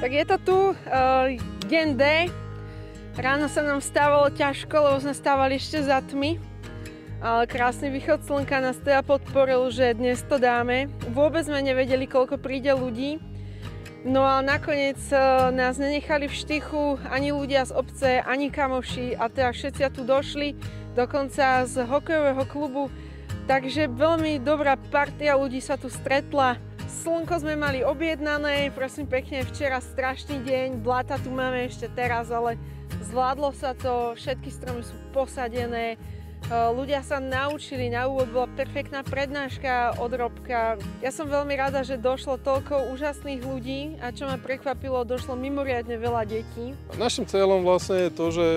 Tak je to tu, deň D. Ráno sa nám stávalo ťažko, lebo sme stávali ešte za tmy. Ale krásny východ slnka nás teda podporil, že dnes to dáme. Vôbec sme nevedeli, koľko príde ľudí. No a nakoniec nás nenechali v štychu ani ľudia z obce, ani kamoši. A teda všetci tu došli, dokonca z hokejového klubu. Takže veľmi dobrá partia ľudí sa tu stretla. Slnko sme mali objednané, prosím pekne, včera strašný deň, bláta tu máme ešte teraz, ale zvládlo sa to, všetky stromy sú posadené, ľudia sa naučili, na úvod bola perfektná prednáška od Robka. Ja som veľmi rada, že došlo toľko úžasných ľudí a čo ma prekvapilo, došlo mimoriadne veľa detí. Našim cieľom vlastne je to, že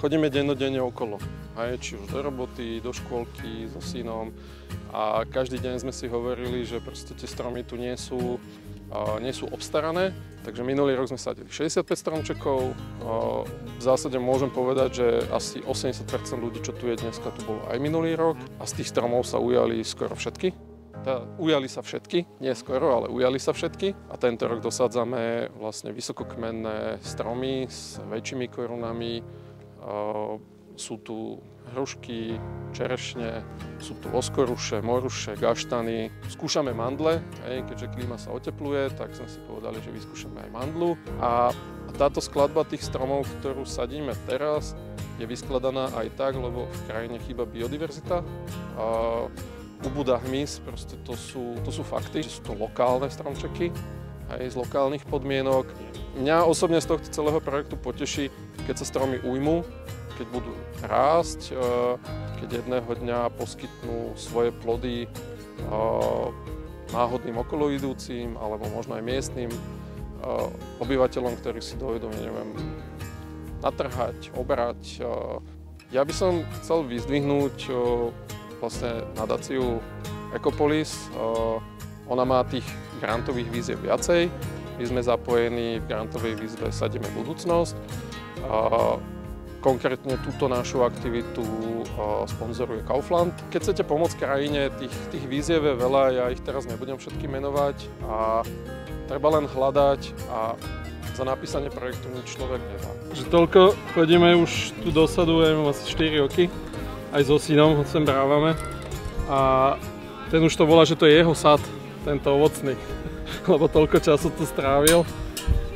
chodíme dennodenne okolo. Či už do roboty, do škôlky, so synom. A každý deň sme si hovorili, že proste tie stromy tu nie sú obstarané. Takže minulý rok sme sadili 65 stromčekov. V zásade môžem povedať, že asi 80% ľudí, čo tu je dneska, tu bolo aj minulý rok. A z tých stromov sa ujali skoro všetky. Ujali sa všetky, nie skoro, ale ujali sa všetky. A tento rok dosádzame vlastne vysokokmenné stromy s väčšími korunami. Sú tu hrušky, čerešne, sú tu oskoruše, moruše, gaštany. Skúšame mandle, keďže klíma sa otepluje, tak sme si povedali, že vyskúšame aj mandlu. A táto skladba tých stromov, ktorú sadíme teraz, je vyskladaná aj tak, lebo v krajine chýba biodiverzita. Ubúda hmyz, proste to sú fakty, že sú to lokálne stromčeky, aj z lokálnych podmienok. Mňa osobne z tohto celého projektu poteší, keď sa stromy ujmú, keď budú rásť, keď jedného dňa poskytnú svoje plody náhodným okoloidúcim alebo možno aj miestnym obyvateľom, ktorí si dovedú, neviem, natrhať, obrať. Ja by som chcel vyzdvihnúť vlastne nadáciu Ecopolis. Ona má tých grantových výziev viacej. My sme zapojení v grantovej výzve Sadíme budúcnosť. Konkrétne túto našu aktivitu sponzoruje Kaufland. Keď chcete pomôcť krajine, tých výziev je veľa, ja ich teraz nebudem všetky menovať a treba len hľadať a za napísanie projektu nič človek nedá. Že toľko chodíme už tu do sadu, asi 4 roky, aj so synom ho sem brávame a ten už to volá, že to je jeho sad, tento ovocný, lebo toľko času tu strávil,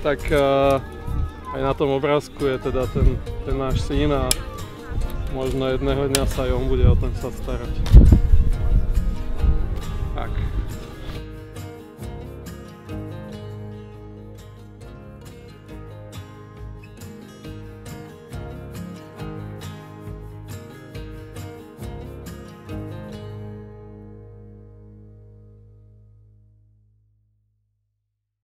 tak aj na tom obrázku je teda ten náš syn a možno jedného dňa sa aj on bude o ten sad starať.